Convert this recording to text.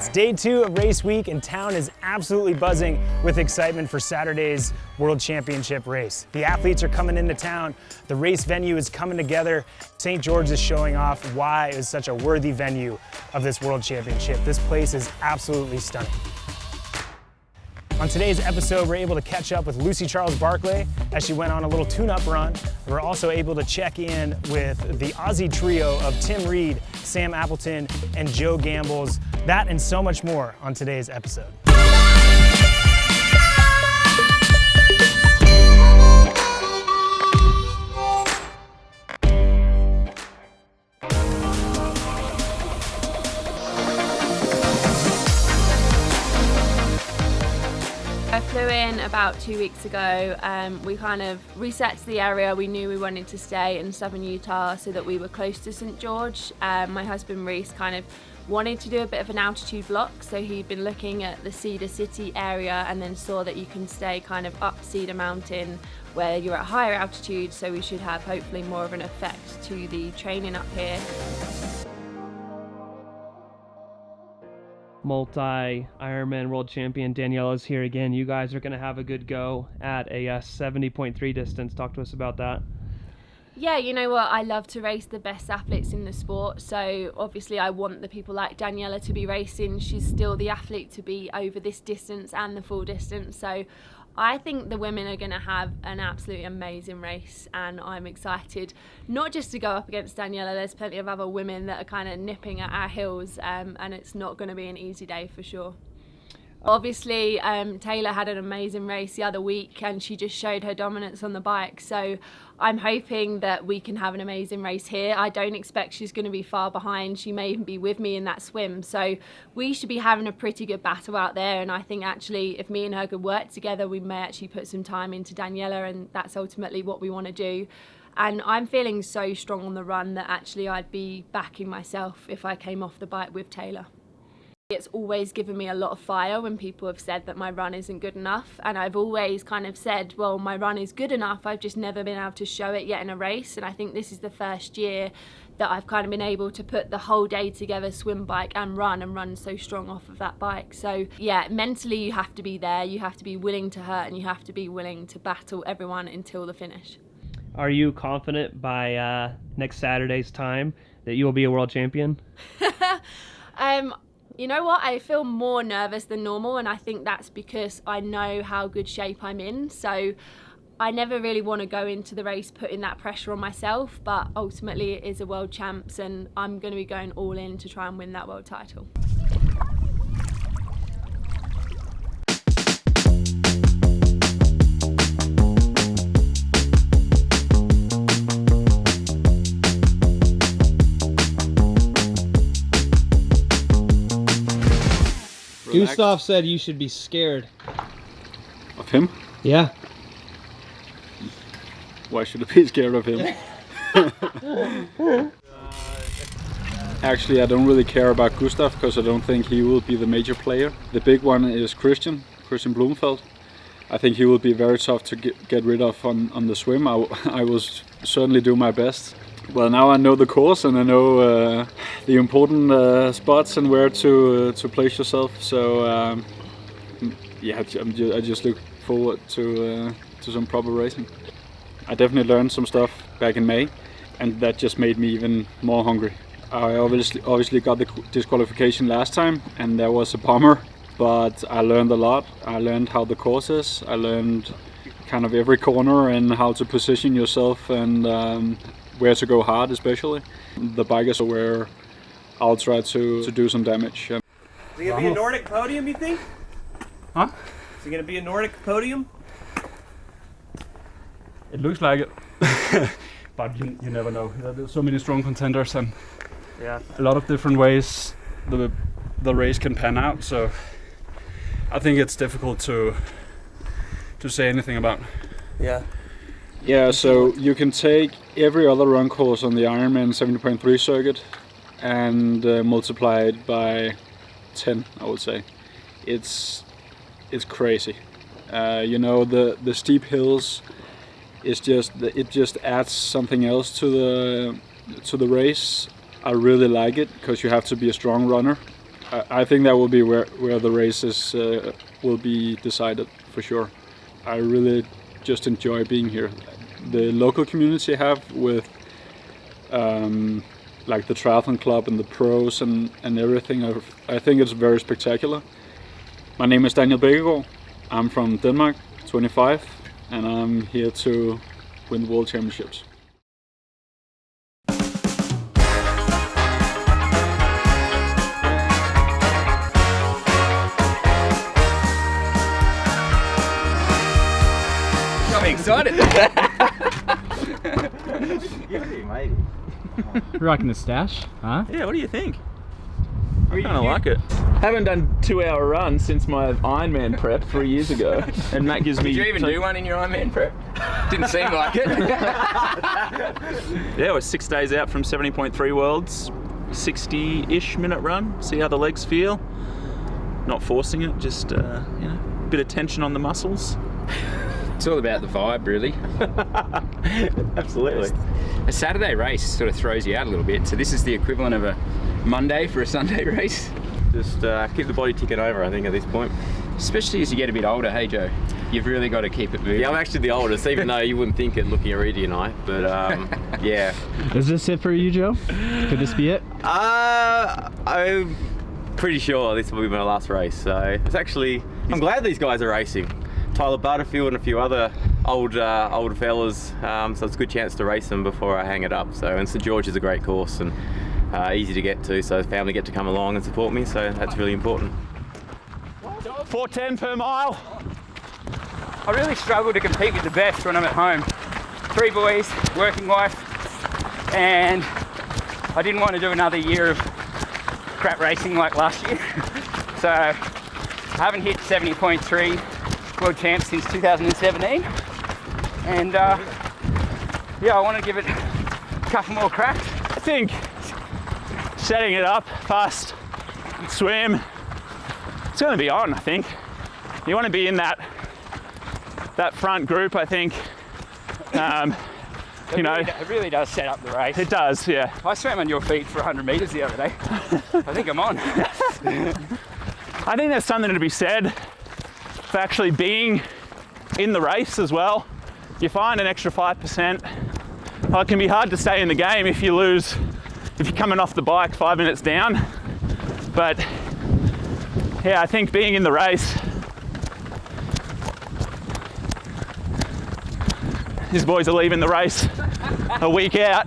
It's day 2 of race week and town is absolutely buzzing with excitement for Saturday's World Championship race. The athletes are coming into town, the race venue is coming together. St. George is showing off why it is such a worthy venue of this World Championship. This place is absolutely stunning. On today's episode, we're able to catch up with Lucy Charles-Barclay as she went on a little tune-up run. We're also able to check in with the Aussie trio of Tim Reed, Sam Appleton, and Joe Gambles. That and so much more on today's episode. I flew in about 2 weeks ago. We kind of researched the area. We knew we wanted to stay in southern Utah so that we were close to St. George. My husband Reese kind of wanted to do a bit of an altitude block, so he'd been looking at the Cedar City area and then saw that you can stay kind of up Cedar Mountain where you're at higher altitude, so we should have hopefully more of an effect to the training up here. Multi-Ironman world champion Daniela's here again. You guys are going to have a good go at a 70.3 distance. Talk to us about that. Yeah, you know what, I love to race the best athletes in the sport, so obviously I want the people like Daniela to be racing. She's still the athlete to be over this distance and the full distance, so I think the women are going to have an absolutely amazing race, and I'm excited not just to go up against Daniela. There's plenty of other women that are kind of nipping at our heels, and it's not going to be an easy day for sure. Obviously, Taylor had an amazing race the other week and she just showed her dominance on the bike, so I'm hoping that we can have an amazing race here. I don't expect she's going to be far behind. She may even be with me in that swim, so we should be having a pretty good battle out there, and I think actually if me and her could work together, we may actually put some time into Daniela, and that's ultimately what we want to do. And I'm feeling so strong on the run that actually I'd be backing myself if I came off the bike with Taylor. It's always given me a lot of fire when people have said that my run isn't good enough, and I've always kind of said, well, my run is good enough, I've just never been able to show it yet in a race. And I think this is the first year that I've kind of been able to put the whole day together, swim, bike and run so strong off of that bike. So yeah, mentally you have to be there, you have to be willing to hurt, and you have to be willing to battle everyone until the finish. Are you confident by next Saturday's time that you will be a world champion? You know what, I feel more nervous than normal, and I think that's because I know how good shape I'm in, so I never really want to go into the race putting that pressure on myself, but ultimately it is a world champs and I'm going to be going all in to try and win that world title. Gustav said you should be scared. Of him? Yeah. Why should I be scared of him? Actually, I don't really care about Gustav because I don't think he will be the major player. The big one is Christian Blumfeld. I think he will be very tough to get rid of on the swim. I will certainly do my best. Well, now I know the course and I know the important spots and where to place yourself. So yeah, I just look forward to some proper racing. I definitely learned some stuff back in May, and that just made me even more hungry. I obviously got the disqualification last time, and that was a bummer. But I learned a lot. I learned how the course is. I learned kind of every corner and how to position yourself and where to go hard, especially. The bike is where I'll try to do some damage. Is it going to be a Nordic podium, you think? Huh? Is it going to be a Nordic podium? It looks like it. But you never know. There's so many strong contenders and a lot of different ways the race can pan out. So I think it's difficult to say anything about. Yeah. Yeah, so you can take every other run course on the Ironman 70.3 circuit and multiply it by 10, I would say. It's crazy. You know, the steep hills is just adds something else to the race. I really like it because you have to be a strong runner. I think that will be where the races will be decided for sure. I really just enjoy being here. The local community have with like the triathlon club and the pros and everything. I think it's very spectacular. My name is Daniel Bækkegaard. I'm from Denmark, 25, and I'm here to win the World Championships. Got me excited. Maybe. Rocking the stash, huh? Yeah, what do you think? I kind of like it. Haven't done 2-hour run since my Ironman prep 3 years ago, and Matt gives me. Did you even do one in your Ironman prep? Didn't seem like it. Yeah, we're 6 days out from 70.3 Worlds, 60-ish minute run. See how the legs feel. Not forcing it, just a bit of tension on the muscles. It's all about the vibe, really. Absolutely. A Saturday race sort of throws you out a little bit, so this is the equivalent of a Monday for a Sunday race. Just keep the body ticking over, I think, at this point. Especially as you get a bit older, hey Joe? You've really got to keep it moving. Yeah, I'm actually the oldest, even though you wouldn't think it looking at Reedy and I, but yeah. Is this it for you, Joe? Could this be it? I'm pretty sure this will be my last race, so it's actually, I'm glad these guys are racing. Tyler Butterfield and a few other old fellas, so it's a good chance to race them before I hang it up. So, and St George is a great course and easy to get to, so family get to come along and support me, so that's really important. 4:10 per mile. I really struggle to compete with the best when I'm at home. 3 boys, working wife, and I didn't want to do another year of crap racing like last year. So I haven't hit 70.3 World Champs since 2017. And yeah, I want to give it a couple more cracks. I think setting it up, fast swim, it's going to be on, I think. You want to be in that front group, I think. It really does set up the race. It does, yeah. I swam on your feet for 100 meters the other day. I think I'm on. I think there's something to be said for actually being in the race as well. You find an extra 5%. Well, it can be hard to stay in the game if you're coming off the bike 5 minutes down. But yeah, I think being in the race, these boys are leaving the race a week out.